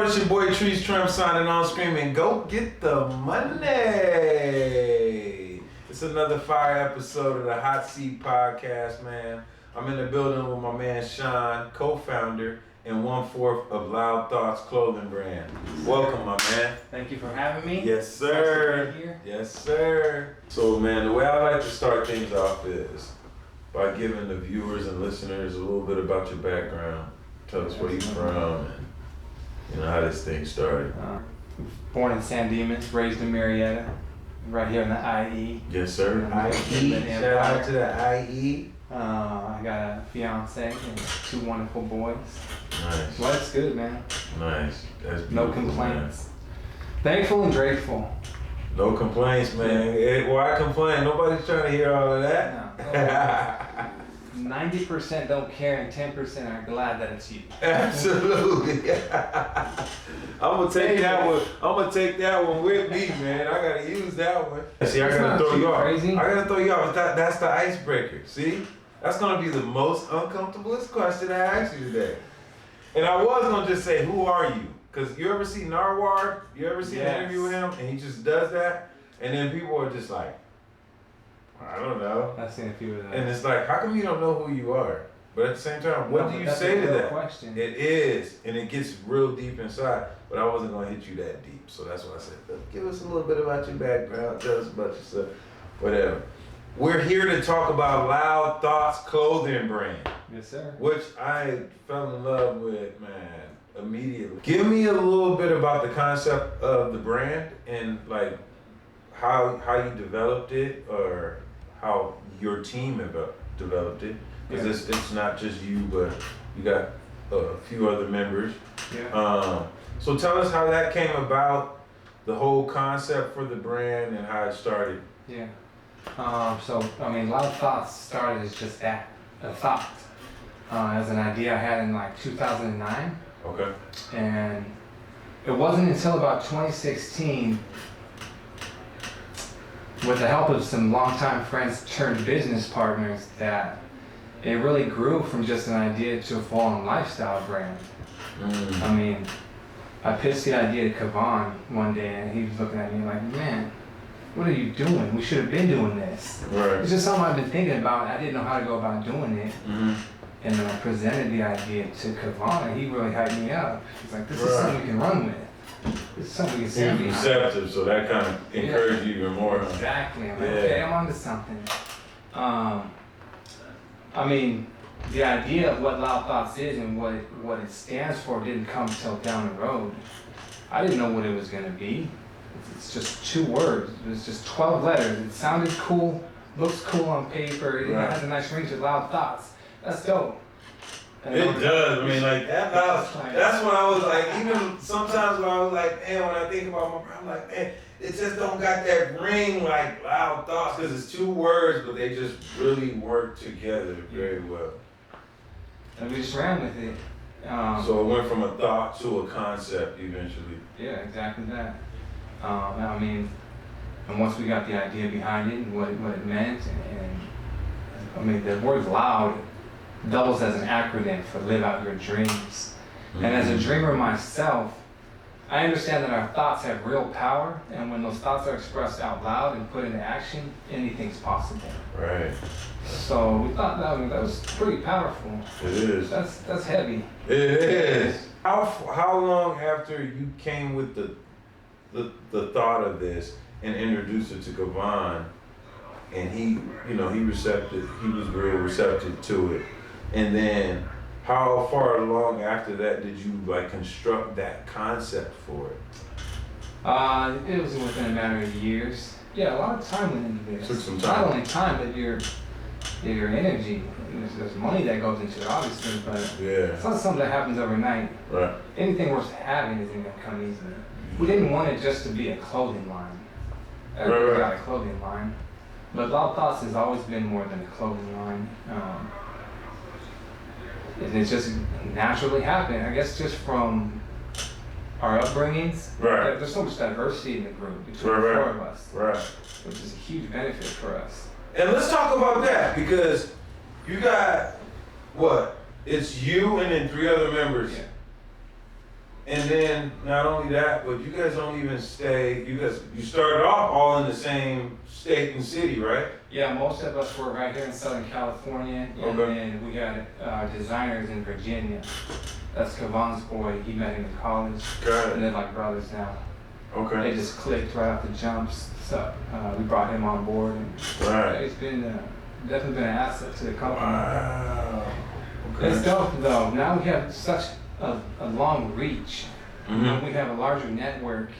It's your boy Trees Trim signing on, screaming, go get the money. It's another fire episode of the Hot Seat Podcast, man. I'm in the building with my man Sean, co-founder and 1/4 of Loudthoughts clothing brand. Welcome, my man. Thank you for having me. Yes, sir. Nice to be here. Yes, sir. So, man, the way I like to start things off is by giving the viewers and listeners a little bit about your background. Tell us where you're from and you know how this thing started. Born in San Dimas, raised in Marietta, right here in the IE. Yes, sir. IE. Shout out to the IE. I got a fiance and 2 wonderful boys. Nice. Well, it's good, man. Nice. That's beautiful, No complaints. Thankful and grateful. Man. No complaints, man. Hey, why complain? Nobody's trying to hear all of that. No. 90% don't care and 10% are glad that it's you. Absolutely. I'm gonna take that one. I'm gonna take that one with me, man. I gotta use that one. See, I gotta throw you off. Crazy. I gotta throw you off. That's the icebreaker. See, that's gonna be the most uncomfortablest question I asked you today. And I was gonna just say, who are you? Cause you ever see Narwhal? You ever see an interview with him? And he just does that, and then people are just like, I don't know. I've seen a few of those. And it's like, how come you don't know who you are? But at the same time, what do you say to that? Question. It is, and it gets real deep inside. But I wasn't gonna hit you that deep, so that's why I said, give us a little bit about your background, tell us about yourself, whatever. We're here to talk about Loudthoughts clothing brand. Yes, sir. Which I fell in love with, man, immediately. Give me a little bit about the concept of the brand and like how you developed it or how your team developed it. Because it's not just you, but you got a few other members. Yeah. So tell us how that came about, the whole concept for the brand and how it started. Yeah. So, I mean, Loudthoughts started as just that, a thought, as an idea I had in like 2009. Okay. And it wasn't until about 2016, with the help of some longtime friends turned business partners, that it really grew from just an idea to a full-on lifestyle brand. I mean, I pitched the idea to Kavan one day and he was looking at me like, man, what are you doing? We should have been doing this. Right. It's just something I've been thinking about. I didn't know how to go about doing it. And then I presented the idea to Kavan and he really hyped me up. He's like, this is something we can run with. This is something we can see. He's receptive, so that kind of encouraged you even more. Exactly. I'm like, okay, I'm onto something. I mean, the idea of what Loudthoughts is and what it stands for didn't come till down the road. I didn't know what it was going to be. It's just 2 words. It was just 12 letters. It sounded cool, looks cool on paper. It has a nice ring to Loudthoughts. That's dope. And it does. I mean, like that. That's when I was like, even sometimes when I was like, man, when I think about my brand, I'm like, man, it just don't got that ring like Loudthoughts because it's 2 words, but they just really work together very well. And we just ran with it. So it went from a thought to a concept eventually. Yeah, exactly that. I mean, and once we got the idea behind it and what it meant, and I mean, the word loud doubles as an acronym for live out your dreams. And as a dreamer myself, I understand that our thoughts have real power, and when those thoughts are expressed out loud and put into action, anything's possible. Right. So we thought that was pretty powerful. It is. That's heavy. It is. How long after you came with the thought of this and introduced it to Kavan, and he was real receptive to it, and then how far along after that did you like construct that concept for it? It was within a matter of years. Yeah, a lot of time went into this. Took some time. Not only time, but your energy. There's money that goes into it, obviously, but it's not something that happens overnight. Right. Anything worth having isn't going to come easily. We didn't want it just to be a clothing line. Everybody's got a clothing line. But Loudthoughts has always been more than a clothing line. And it just naturally happened, I guess, just from our upbringings. Right. There's so much diversity in the group between the 4 of us. Right. Which is a huge benefit for us. And let's talk about that because you got what? It's you and then 3 other members. Yeah. And then not only that, but you guys don't even stay. You started off all in the same state and city, right? Yeah, most of us were right here in Southern California, and then we got designers in Virginia. That's Kavon's boy. He met him in college, and they're like brothers now. Okay. They just clicked right off the jumps. So we brought him on board, and it's been definitely been an asset to the company. Wow. Okay. It's dope though. Now we have such a long reach. Mm-hmm. You know, we have a larger network,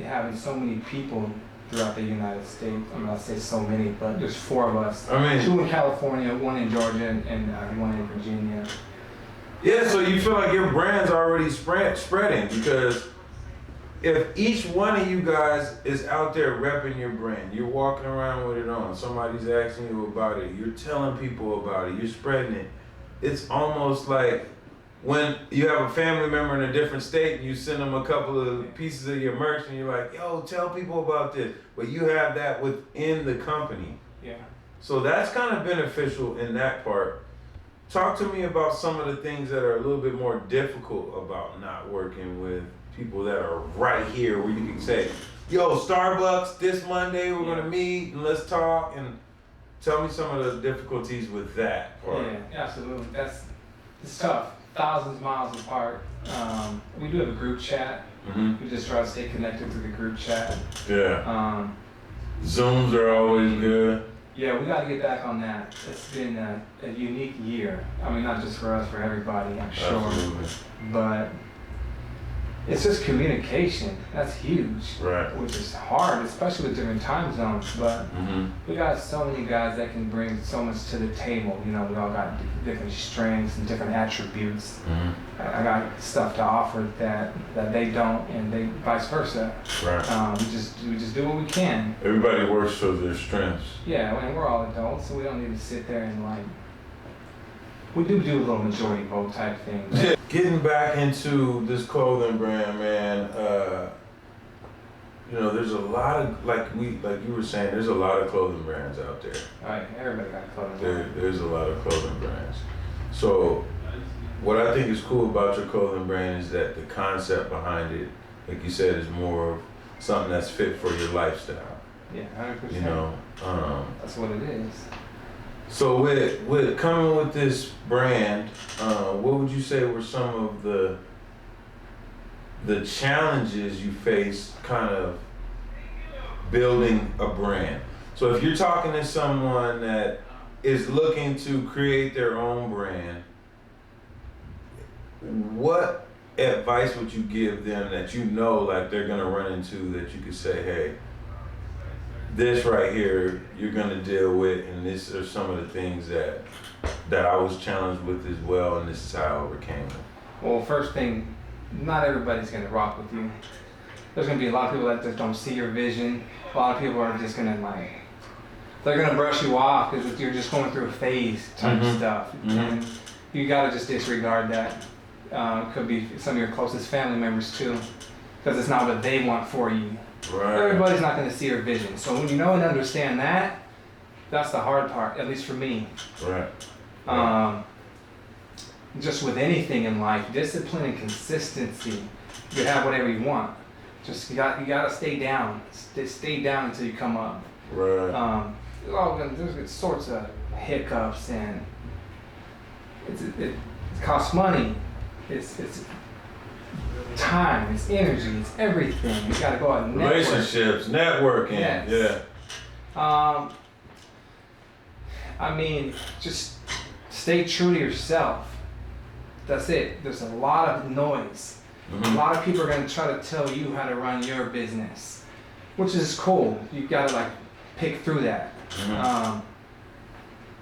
having so many people throughout the United States. I mean, I say so many, but there's 4 of us. I mean, 2 in California, 1 in Georgia, and 1 in Virginia. Yeah, so you feel like your brand's already spreading, because if each one of you guys is out there repping your brand, you're walking around with it on, somebody's asking you about it, you're telling people about it, you're spreading it. It's almost like when you have a family member in a different state and you send them a couple of pieces of your merch and you're like, yo, tell people about this. But you have that within the company. Yeah. So that's kind of beneficial in that part. Talk to me about some of the things that are a little bit more difficult about not working with people that are right here, where you can say, yo, Starbucks, this Monday we're gonna meet and let's talk, and tell me some of the difficulties with that part. Yeah, absolutely. It's tough. Thousands of miles apart. We do have a group chat. Mm-hmm. We just try to stay connected to the group chat. Yeah. Zooms are always good. Yeah, we got to get back on that. It's been a unique year. I mean, not just for us, for everybody, I'm sure. Absolutely. But it's just communication. That's huge. Right. Which is hard, especially with different time zones. But we got so many guys that can bring so much to the table. You know, we all got different strengths and different attributes. I got stuff to offer that they don't, and they vice versa. Right. We just do what we can. Everybody works to their strengths. Yeah, and we're all adults, so we don't need to sit there and like. We do a little majority vote type thing. Yeah. Getting back into this clothing brand, man. You know, there's a lot of like you were saying. There's a lot of clothing brands out there. All right, everybody got a clothing brand. There's a lot of clothing brands. So, what I think is cool about your clothing brand is that the concept behind it, like you said, is more of something that's fit for your lifestyle. Yeah, 100%. You know, that's what it is. So with coming with this brand, what would you say were some of the challenges you faced kind of building a brand? So if you're talking to someone that is looking to create their own brand, what advice would you give them that you know like they're gonna run into, that you could say, hey, this right here you're gonna deal with, and this are some of the things that I was challenged with as well, and this is how I overcame it? Well, first thing, not everybody's gonna rock with you. There's gonna be a lot of people that just don't see your vision. A lot of people are just gonna like, they're gonna brush you off because you're just going through a phase type stuff, and you gotta just disregard that. Could be some of your closest family members too, because it's not what they want for you. Right. Everybody's not going to see your vision. So when you know and understand that, that's the hard part, at least for me. Right. Just with anything in life, discipline and consistency, you can have whatever you want. Just you got to stay down. Stay down until you come up. Right. There's sorts of hiccups, and it costs money. It's time, it's energy, it's everything. You gotta go out and network. Relationships, networking. Yes. Yeah. I mean, just stay true to yourself. That's it. There's a lot of noise. A lot of people are gonna try to tell you how to run your business, which is cool. You gotta like pick through that.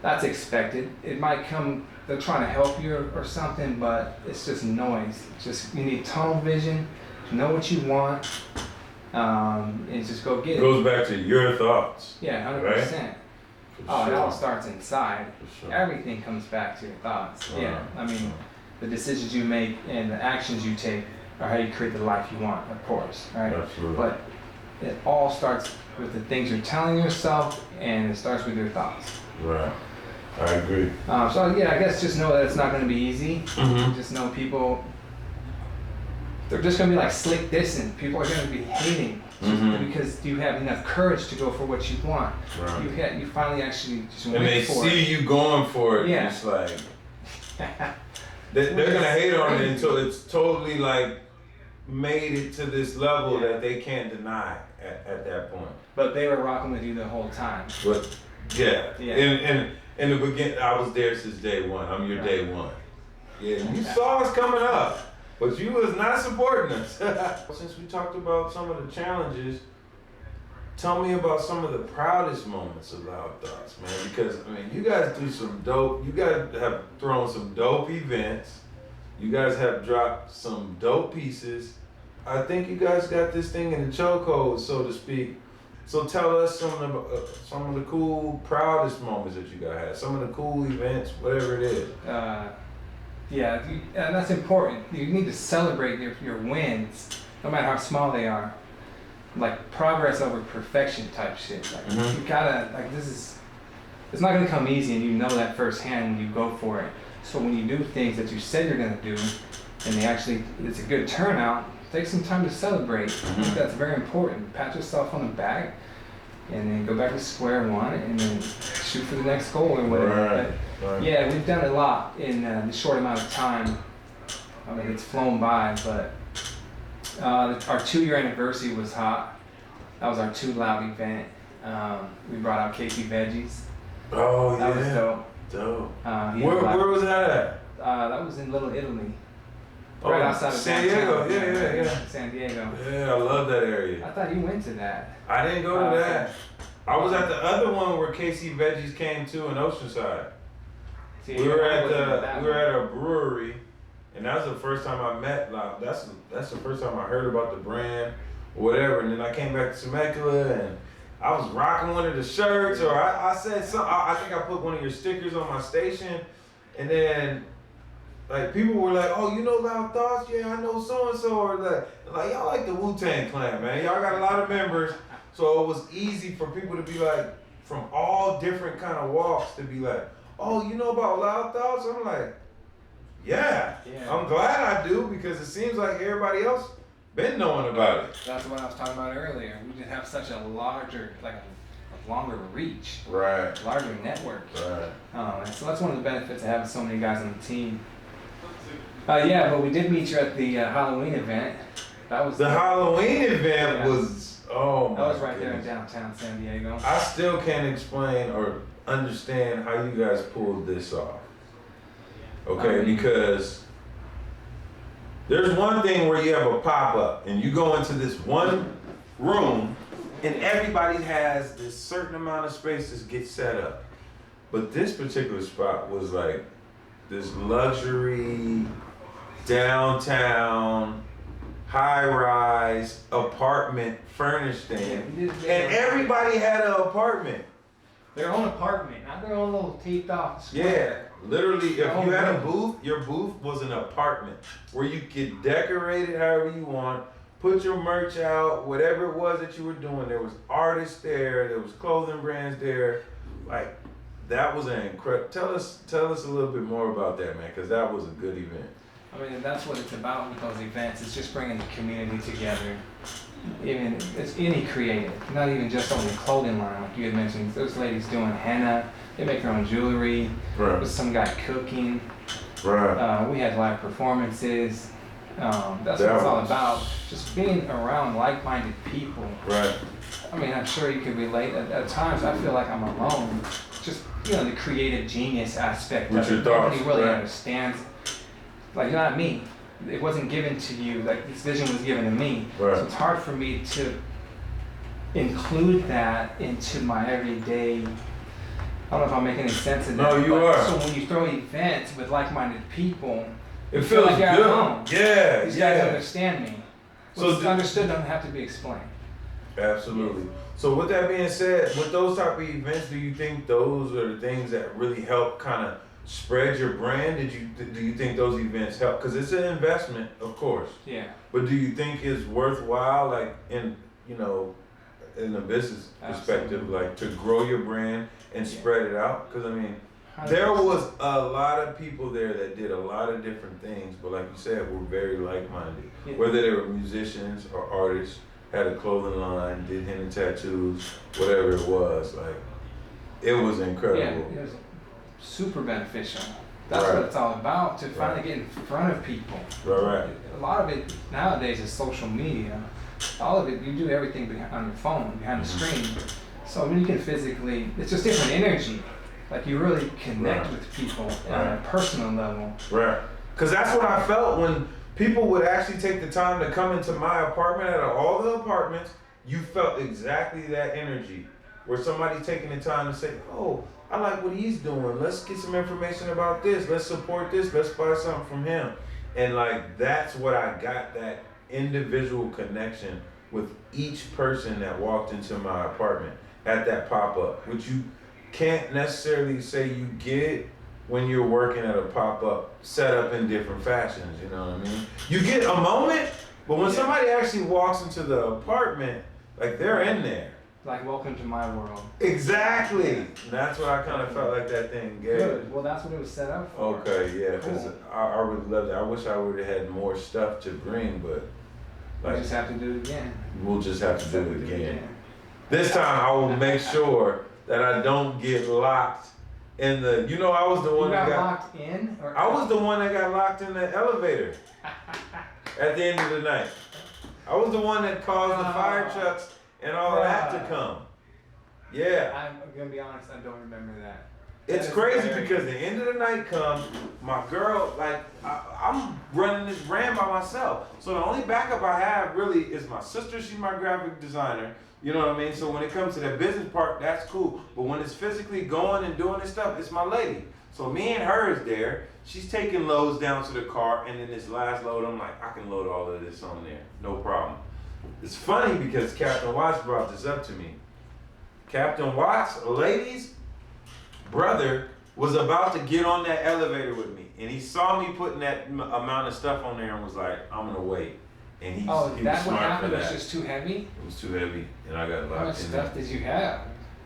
That's expected. It might come, they're trying to help you or something, but it's just noise. Just, you need tunnel vision, know what you want, and just go get it. Goes back to your thoughts. Yeah, 100%. Right? Oh, it all starts inside. For sure. Everything comes back to your thoughts. Yeah, I mean, Sure. the decisions you make and the actions you take are how you create the life you want, of course, right? Absolutely. But it all starts with the things you're telling yourself, and it starts with your thoughts. Right. I agree. So yeah, I guess just know that it's not going to be easy. Just know people they're just gonna be like slick dissing. People are gonna be hating because you have enough courage to go for what you want. Right. You finally actually just And went they for it. see you going for it. Yeah. It's like they're gonna hate on it until it's totally like made it to this level that they can't deny at that point. But they were rocking with you the whole time. But yeah. In the beginning, I was there since day one. I'm your day one. Yeah, you saw us coming up, but you was not supporting us. Since we talked about some of the challenges, tell me about some of the proudest moments of Loudthoughts, man. Because I mean, you guys do some dope. You guys have thrown some dope events. You guys have dropped some dope pieces. I think you guys got this thing in the chokehold, so to speak. So tell us some of the cool, proudest moments that you guys had. Some of the cool events, whatever it is. Yeah, and that's important. You need to celebrate your wins, no matter how small they are. Like progress over perfection type shit. Like you gotta, like it's not gonna come easy, and you know that firsthand when you go for it. So when you do things that you said you're gonna do, and it's a good turnout, take some time to celebrate. I think that's very important. Pat yourself on the back, and then go back to square one, and then shoot for the next goal or whatever. But yeah, we've done a lot in this short amount of time. I mean, it's flown by, but our 2-year anniversary was hot. That was our Too Loud event. We brought out Casey Veggies. Oh, that was dope. Where was that at? That was in Little Italy. Right outside of San Diego. downtown. Yeah. San Diego. Yeah, I love that area. I thought you went to that. I didn't go to that. I was at the other one where Casey Veggies came to in Oceanside. See, we were at a brewery, and that was the first time I met. Like, that's the first time I heard about the brand, or whatever. And then I came back to Temecula, and I was rocking one of the shirts, or I said something. I think I put one of your stickers on my station, and then like people were like, "Oh, you know Loudthoughts? Yeah, I know so and so." Or like y'all like the Wu-Tang Clan, man. Y'all got a lot of members, so it was easy for people to be like from all different kind of walks to be like, "Oh, you know about Loudthoughts?" I'm like, yeah. I'm glad I do, because it seems like everybody else been knowing about it. That's what I was talking about earlier. We just have such a larger, like a longer reach, right? Larger network, right? And so that's one of the benefits of having so many guys on the team. Yeah, but we did meet you at the Halloween event. That was the Halloween event was that was right there in downtown San Diego. I still can't explain or understand how you guys pulled this off. Okay, because there's one thing where you have a pop-up and you go into this one room and everybody has this certain amount of space to get set up. But this particular spot was like this luxury, downtown, high-rise apartment furnished thing. And everybody had an apartment. Their own apartment, not their own little taped off square. Yeah, literally, if you had a booth, your booth was an apartment where you could decorate it however you want, put your merch out, whatever it was that you were doing. There was artists there was clothing brands there. Like, that was an incredible. Tell us a little bit more about that, man, because that was a good event. I mean, that's what it's about with those events. It's just bringing the community together. Even it's any creative, not even just on the clothing line. Like you had mentioned, those ladies doing henna. They make their own jewelry. Right. There's some guy cooking. Right. We had live performances. That's what it's all about. Just being around like-minded people. Right. I mean, I'm sure you could relate. At times, I feel like I'm alone. Just the creative genius aspect of it. Nobody really understands. Like, you're not me. It wasn't given to you. Like, this vision was given to me. Right. So it's hard for me to include that into my everyday. I don't know if I'm making any sense of that. No, you are. So when you throw events with like-minded people, it you feel like you're good. at home. Yeah. These guys understand me. What's So understood doesn't have to be explained. Absolutely. So with that being said, with those type of events, do you think those are the things that really help kind of spread your brand? Do you think those events help? Because it's an investment, of course. Yeah. But do you think it's worthwhile, like in a business perspective, like to grow your brand and spread it out? Because I mean, There was a lot of people there that did a lot of different things, but like you said, were very like-minded. Yeah. Whether they were musicians or artists, had a clothing line, did hand tattoos, whatever it was, like, it was incredible. Yeah, it was super beneficial. That's Right. what it's all about, to finally get in front of people. Right. A lot of it nowadays is social media. All of it, you do everything on your phone, behind the screen. So when you can physically, it's just different energy. Like you really connect with people on a personal level. Right. Because that's what I felt when people would actually take the time to come into my apartment. Out of all the apartments, you felt exactly that energy. Where somebody's taking the time to say, oh, I like what he's doing. Let's get some information about this. Let's support this. Let's buy something from him. And like, that's what I got, that individual connection with each person that walked into my apartment at that pop-up, which you can't necessarily say you get when you're working at a pop-up set up in different fashions, you know what I mean? You get a moment, but when somebody actually walks into the apartment, like they're in there. Like, welcome to my world. Exactly. And that's what I kind of felt like that thing gave. Good. Well, that's what it was set up for. Okay, yeah, because Cool. I really loved it. I wish I would have had more stuff to bring, but We like, just have to do it again. we'll just have to do it again. This time I will make sure that I don't get locked in the, you know, I was the one You that got locked in? Or I was the one that got locked in the elevator at the end of the night. I was the one that caused the fire trucks and all that to come. Yeah. I'm gonna be honest, I don't remember that. It's That is crazy hilarious. because the end of the night comes, my girl, like, I'm running this brand by myself. So the only backup I have really is my sister. She's my graphic designer. You know what I mean? So when it comes to the business part, that's cool. But when it's physically going and doing this stuff, it's my lady. So me and her is there. She's taking loads down to the car. And then this last load, I'm like, I can load all of this on there. No problem. It's funny because Captain Watts brought this up to me. Captain Watts, a lady's brother, was about to get on that elevator with me. And he saw me putting that amount of stuff on there and was like, I'm going to wait. And he was that's what smart for happened? It that. was just too heavy? It was too heavy, and I got How much locked in there. stuff did you have?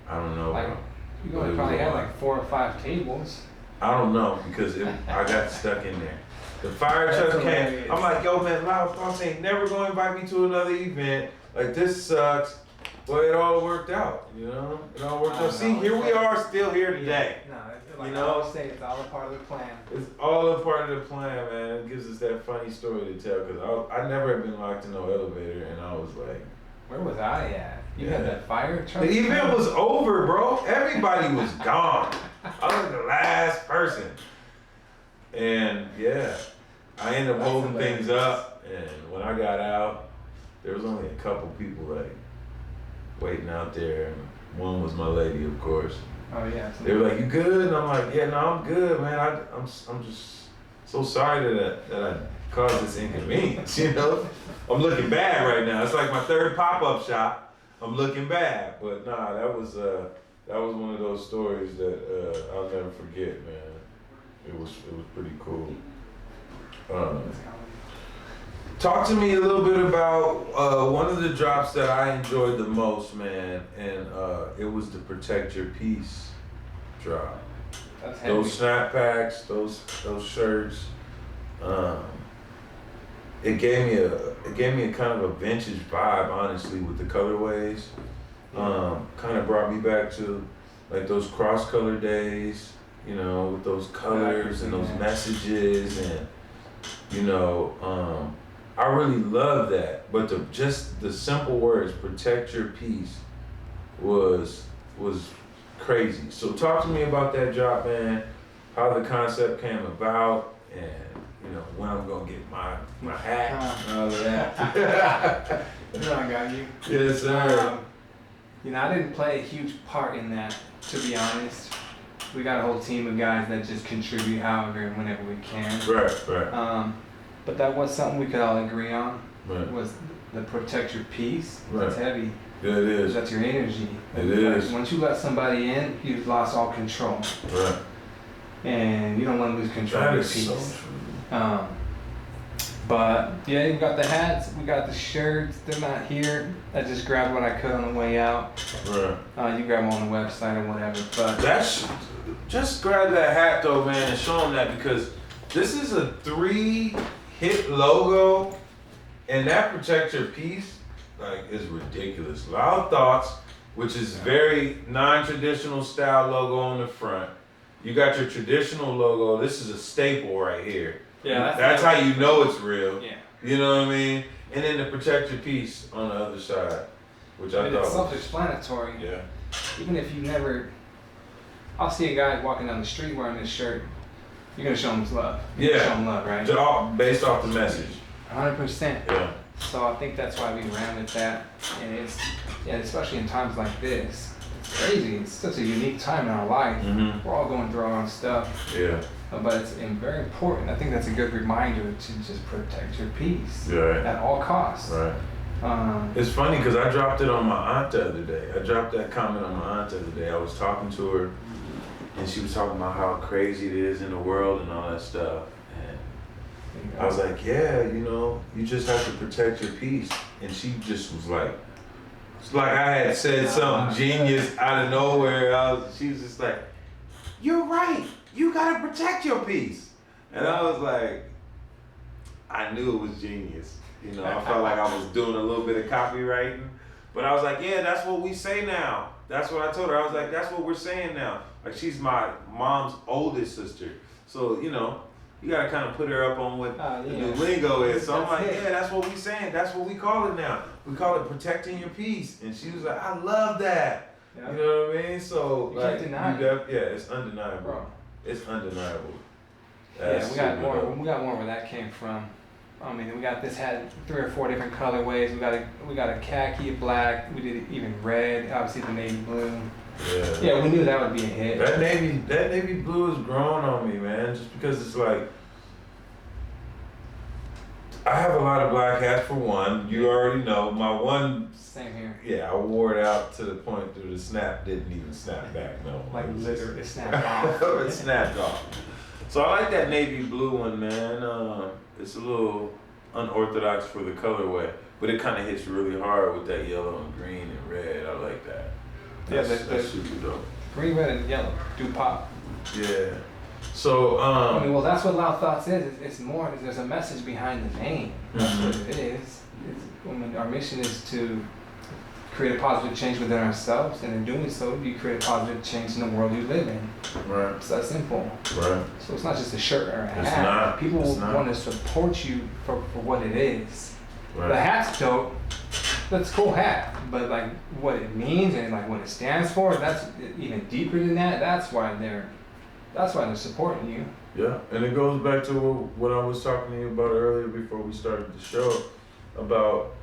I don't know, Like, bro. you But it only was probably a had lot. like 4 or 5 tables. I don't know, because I got stuck in there. The fire That's truck came. hilarious. I'm like, yo, man, Loudthoughts ain't never going to invite me to another event. Like, this sucks. But it all worked out, you know? It all worked out. See, here we are, still here today. No, like You I know? always say, it's all a part of the plan. It's all a part of the plan, man. It gives us that funny story to tell, because I never had been locked in no elevator, and I was like, Where was I at? You had that fire truck? the event was over, bro. Everybody was gone. I was the last person. And yeah, I ended up That's holding hilarious. things up. And when I got out, there was only a couple people like waiting out there. And one was my lady, of course. Oh yeah. They were like, "You good?" And I'm like, "Yeah, no, I'm good, man. I'm just so sorry that I caused this inconvenience. You know, I'm looking bad right now. It's like my third pop-up shop. I'm looking bad, but nah, that was one of those stories that I'll never forget, man. It was pretty cool. Talk to me a little bit about one of the drops that I enjoyed the most, man, and it was the Protect Your Peace drop. That's heavy. Those snap packs, those shirts. It gave me a kind of a vintage vibe, honestly, with the colorways. Kind of brought me back to like those cross-color days, you know, with those colors and those messages, and you know, I really love that. But just the simple words, "Protect Your Peace," was crazy. So talk to me about that drop, man. How the concept came about, and you know when I'm gonna get my hat and all of that. No, I got you. Yes, sir. You know, I didn't play a huge part in that, to be honest. We got a whole team of guys that just contribute however and whenever we can. Right. But that was something we could all agree on. Right. Was the Protect Your Peace. That's Right. heavy. Yeah, it is. That's your energy. It Like, is. once you let somebody in, you've lost all control. Right. And you don't want to lose control That of your is peace. so true. But yeah, we got the hats, we got the shirts. They're not here. I just grabbed what I could on the way out. Right. You grab them on the website or whatever. But just grab that hat though, man, and show them that, because this is a 3-hit logo, and that Protect Your Peace is ridiculous. Loudthoughts, which is very non-traditional style logo on the front. You got your traditional logo. This is a staple right here. Yeah, that's how you know it's real. Yeah. You know what I mean? And then the Protect Your Peace on the other side, which I thought it's self-explanatory. Yeah. Even if you never, I'll see a guy walking down the street wearing this shirt. You're gonna show him love. You're gonna show him love, right? Based off the message. 100%. Yeah. So I think that's why we ran with that, and especially in times like this, it's crazy. It's such a unique time in our life. Mm-hmm. We're all going through our own stuff. Yeah. But it's very important. I think that's a good reminder to just protect your peace at all costs. Right. It's funny because I dropped it on my aunt the other day. I dropped that comment on my aunt the other day. I was talking to her, and she was talking about how crazy it is in the world and all that stuff. And I was like, yeah, you just have to protect your peace. And she just was like, it's like I had said something genius out of nowhere. She was just like, you're right. You gotta protect your peace. And I was like, I knew it was genius. I felt like I was doing a little bit of copywriting. But I was like, yeah, that's what we say now. That's what I told her. I was like, that's what we're saying now. Like, she's my mom's oldest sister. So, you gotta kind of put her up on what the new lingo is. So I'm like, yeah, that's what we saying. That's what we call it now. We call it protecting your peace. And she was like, I love that. Yep. You know what I mean? So, you can't deny it. It's undeniable. Bro. It's undeniable. We got more where that came from. I mean, we got this hat 3 or 4 different colorways. We got a khaki, black. We did even red. Obviously the navy blue. Yeah. Yeah, we knew that would be a hit. That navy blue is growing on me, man. Just because it's like, I have a lot of black hats for one. You already know my one. Same here. Yeah, I wore it out to the point that the snap didn't even snap back. No. Like literally snapped off. It snapped off. So I like that navy blue one, man. It's a little unorthodox for the colorway, but it kind of hits really hard with that yellow and green and red. I like that. That's super dope. Green, red, and yellow do pop. Yeah. So well, that's what Loudthoughts is. It's more. There's a message behind the name. That's what it is. Our mission is to create a positive change within ourselves, and in doing so, you create a positive change in the world you live in. Right. It's that simple. Right. So it's not just a shirt or a hat. It's not. People want to support you for what it is. Right. The hat's dope. That's a cool hat, but like what it means and like what it stands for, that's even deeper than that. That's why they're supporting you. Yeah, and it goes back to what I was talking to you about earlier before we started the show, about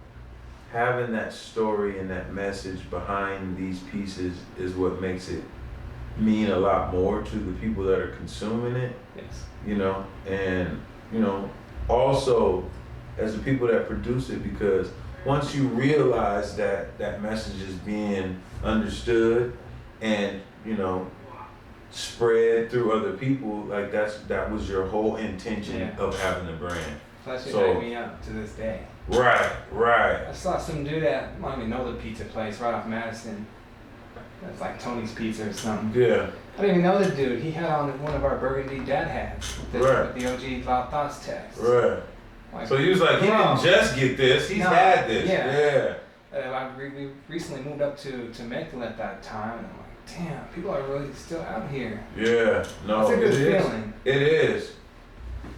having that story and that message behind these pieces is what makes it mean a lot more to the people that are consuming it. Yes. And also as the people that produce it, because once you realize that that message is being understood and spread through other people, like that was your whole intention of having the brand. Plus, you're hyping me up to this day. Right. I saw some dude at, I don't even know the pizza place right off Madison. It's like Tony's Pizza or something. Yeah. I didn't even know the dude. He had on one of our burgundy dad hats with the OG Loudthoughts text. Right. Like, so he was like, he didn't just get this, he's had this. Yeah. We recently moved up to Macon at that time, and I'm like, damn, people are really still out here. Yeah, no, it's a good feeling. It is.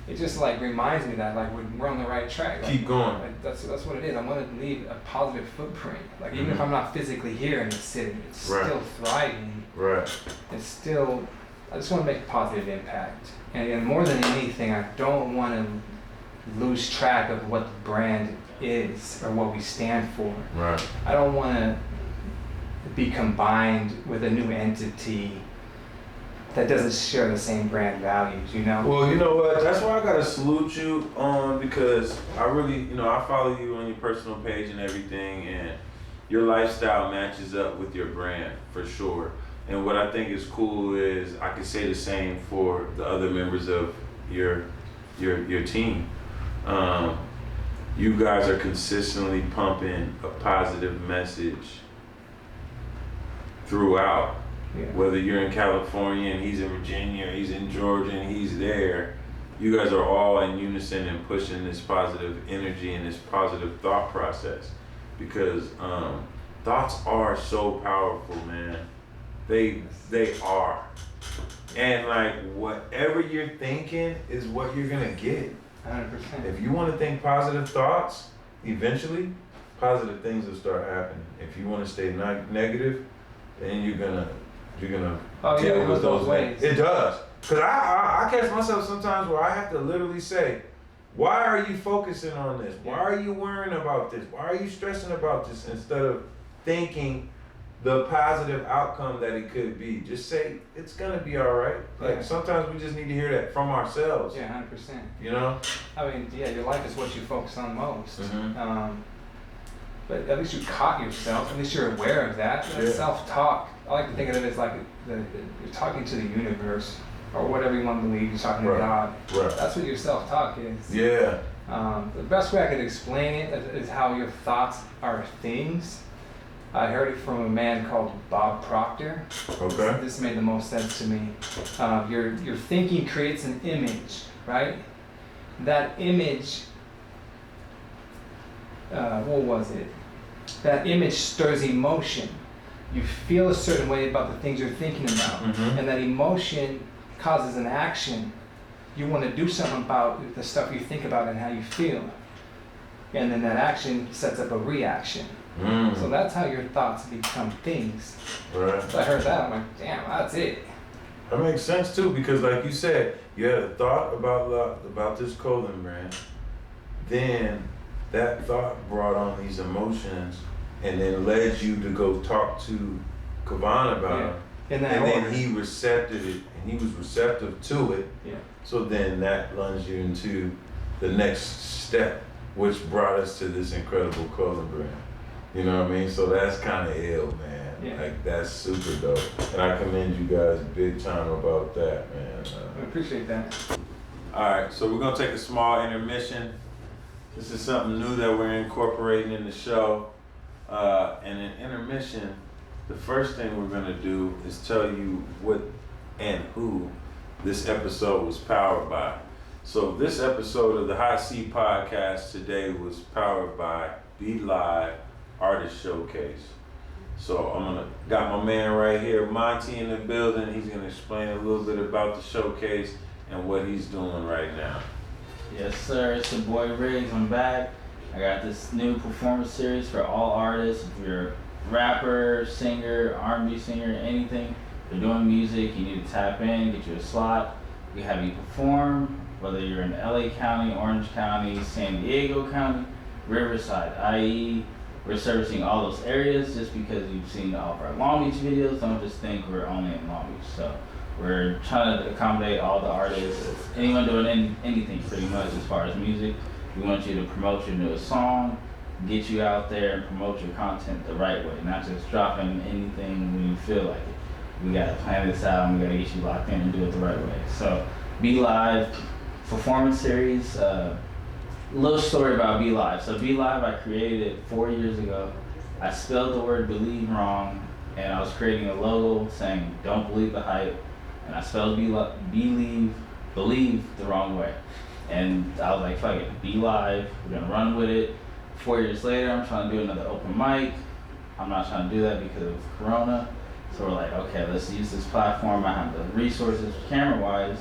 It just like reminds me that like we're on the right track. Like, keep going. Like, that's what it is. I want to leave a positive footprint. Like even if I'm not physically here in the city, it's still thriving. Right. It's still. I just want to make a positive impact, and more than anything, I don't want to lose track of what the brand is or what we stand for. Right. I don't want to be combined with a new entity that doesn't share the same brand values, Well, you know what? That's why I gotta salute you because I really, I follow you on your personal page and everything, and your lifestyle matches up with your brand for sure. And what I think is cool is I can say the same for the other members of your team. You guys are consistently pumping a positive message throughout. Yeah. Whether you're in California and he's in Virginia, or he's in Georgia and he's there, you guys are all in unison and pushing this positive energy and this positive thought process, because thoughts are so powerful, man. They are. And like whatever you're thinking is what you're gonna get. 100%. If you want to think positive thoughts, eventually positive things will start happening. If you want to stay negative, then you're gonna deal with those ways. It does. Cause I catch myself sometimes where I have to literally say, why are you focusing on this? Why are you worrying about this? Why are you stressing about this? Instead of thinking the positive outcome that it could be. Just say, it's gonna be all right. Like sometimes we just need to hear that from ourselves. Yeah, 100%. You know? I mean, yeah, your life is what you focus on most. Mm-hmm. But at least you caught yourself, at least you're aware of that. Yeah. Self-talk, I like to think of it as like you're talking to the universe, or whatever you want to believe, you're talking to God. Right. That's what your self-talk is. Yeah. The best way I could explain it is how your thoughts are things. I heard it from a man called Bob Proctor. Okay. This made the most sense to me. Your thinking creates an image, right? That image, what was it? That image stirs emotion. You feel a certain way about the things you're thinking about, and that emotion causes an action. You want to do something about the stuff you think about and how you feel. And then that action sets up a reaction. So that's how your thoughts become things. Right. So I heard that, I'm like, damn, that's it. That makes sense too, because like you said, you had a thought about this clothing brand, then that thought brought on these emotions, and then led you to go talk to Kavan about it. And then he recepted it, and he was receptive to it. Yeah. So then that plunged you into the next step, which brought us to this incredible clothing brand. You know what I mean? So that's kind of ill, man. Yeah. Like that's super dope. And I commend you guys big time about that, man. I appreciate that. All right, so we're gonna take a small intermission. This is something new that we're incorporating in the show. And in intermission, the first thing we're gonna do is tell you what and who this episode was powered by. So this episode of the Hot Seat Podcast today was powered by Be Live Artist Showcase. So got my man right here, Monty, in the building. He's gonna explain a little bit about the showcase and what he's doing right now. Yes, sir. It's your boy Riggs. I'm back. I got this new performance series for all artists. If you're a rapper, singer, R&B singer, anything, if you're doing music, you need to tap in, get you a slot. We have you perform, whether you're in LA County, Orange County, San Diego County, Riverside, i.e. we're servicing all those areas. Just because you've seen all of our Long Beach videos, don't just think we're only in Long Beach. So we're trying to accommodate all the artists, anyone doing anything pretty much as far as music. We want you to promote your newest song, get you out there and promote your content the right way, not just dropping anything when you feel like it. We gotta plan this out and we gotta get you locked in and do it the right way. So Be Live performance series, little story about Be Live. So Be Live, I created it 4 years ago. I spelled the word believe wrong, and I was creating a logo saying don't believe the hype, and I spelled believe the wrong way. And I was like, fuck it, Be Live, we're gonna run with it. 4 years later, I'm trying to do another open mic. I'm not trying to do that because of Corona. So we're like, okay, let's use this platform. I have the resources camera-wise.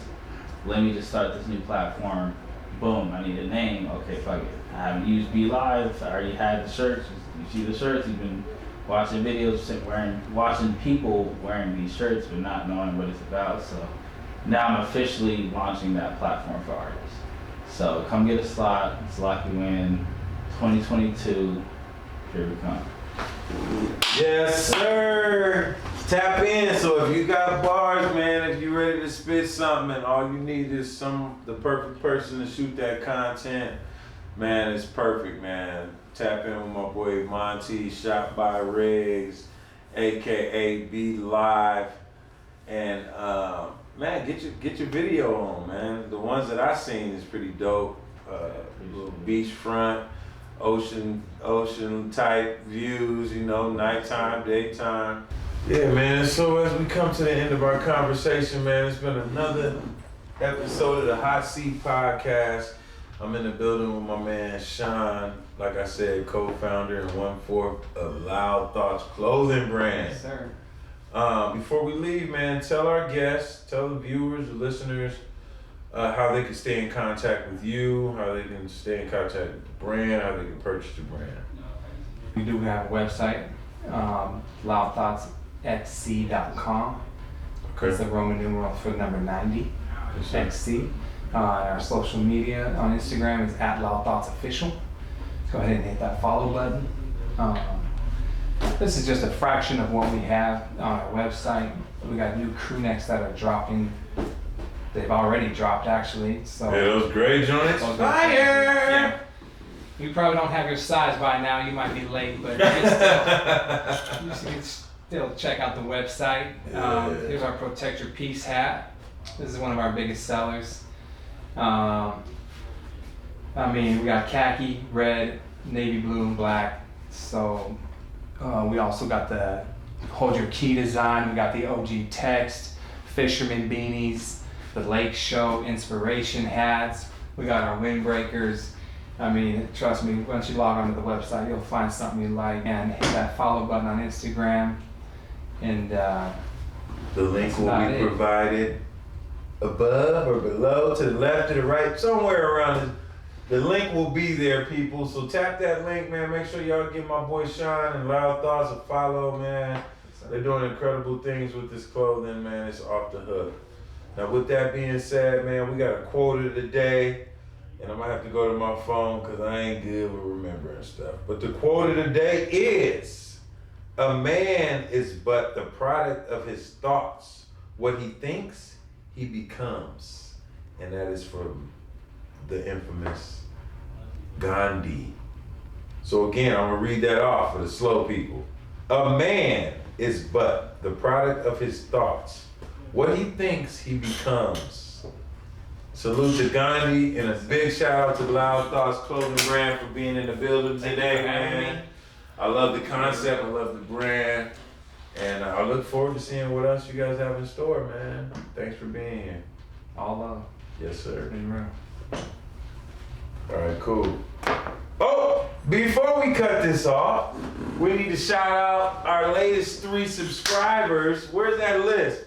Let me just start this new platform. Boom, I need a name. Okay, fuck it. I haven't used Be Live. I already had the shirts. You see the shirts. You've been watching videos, watching people wearing these shirts, but not knowing what it's about. So now I'm officially launching that platform for artists. So come get a slot. Let's lock you in. 2022. Here we come. Yes, sir. Tap in. So if you got bars, man, if you're ready to spit something and all you need is the perfect person to shoot that content, man, it's perfect, man. Tap in with my boy Monty, shot by Riggs, aka Be Live. And man, get your video on, man. The ones that I seen is pretty dope. little beachfront, ocean type views, you know, nighttime, daytime. Yeah, man, so as we come to the end of our conversation, man, it's been another episode of the Hot Seat Podcast. I'm in the building with my man Sean, like I said, co-founder and 1/4 of Loudthoughts clothing brand. Yes, sir. Before we leave, man, tell our guests, tell the viewers, the listeners, how they can stay in contact with you, how they can stay in contact with the brand, how they can purchase the brand. We do have a website, loudthoughtsxc.com. Okay. It's the Roman numeral for the number 90, XC. Our social media on Instagram is @loudthoughtsofficial. Go ahead and hit that follow button. This is just a fraction of what we have on our website. We got new crew necks that are dropping. They've already dropped actually. So Yeah, those gray joints. those are- Fire! Yeah. You probably don't have your size by now. You might be late, but you can still check out the website. Here's our Protect Your Peace hat. This is one of our biggest sellers. We got khaki, red, navy blue, and black. So we also got the Hold Your Key design. We got the OG text, fisherman beanies, the Lake Show inspiration hats. We got our windbreakers. Trust me, once you log onto the website, you'll find something you like, and hit that follow button on Instagram. And the link that's will about be it. provided above or below, to the left, to the right, somewhere around it. The link will be there, people. So tap that link, man. Make sure y'all give my boy Sean and Loud Thoughts a follow, man. They're doing incredible things with this clothing, man. It's off the hook. Now, with that being said, man, we got a quote of the day, and I'm gonna have to go to my phone because I ain't good with remembering stuff. But the quote of the day is, "A man is but the product of his thoughts. What he thinks, he becomes." And that is from the infamous Gandhi. So again, I'm gonna read that off for the slow people. A man is but the product of his thoughts. What he thinks, he becomes. Salute to Gandhi, and a big shout out to Loud Thoughts Clothing Brand for being in the building today, man. I love the concept, I love the brand, and I look forward to seeing what else you guys have in store, man. Thanks for being here. all love. Yes, sir. Been real. All right, cool. Oh, before we cut this off, we need to shout out our latest 3 subscribers. Where's that list?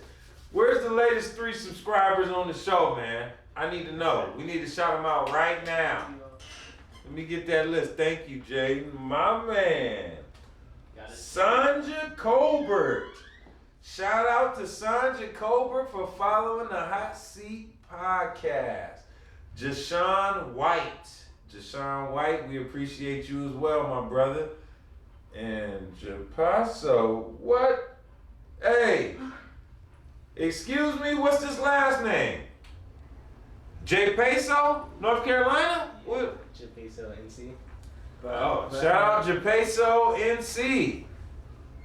Where's the latest 3 subscribers on the show, man? I need to know. We need to shout them out right now. Let me get that list. Thank you, Jaden. My man. Sanja Colbert. Shout out to Sanja Colbert for following the Hot Seat Podcast. Jashawn White, we appreciate you as well, my brother. And Japaso, what? Hey, excuse me, what's this last name? J Peso, North Carolina? What? Peso NC. Shout out Japeso NC.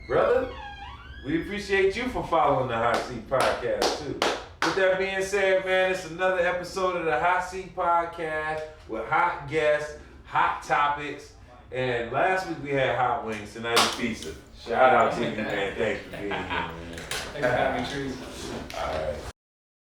Brother, we appreciate you for following the Hot Seat Podcast too. With that being said, man, it's another episode of the Hot Seat Podcast with hot guests, hot topics, and last week we had hot wings, tonight is pizza. Shout out to you, man. Thanks for being here, man. Thanks for having me, Trees. All right.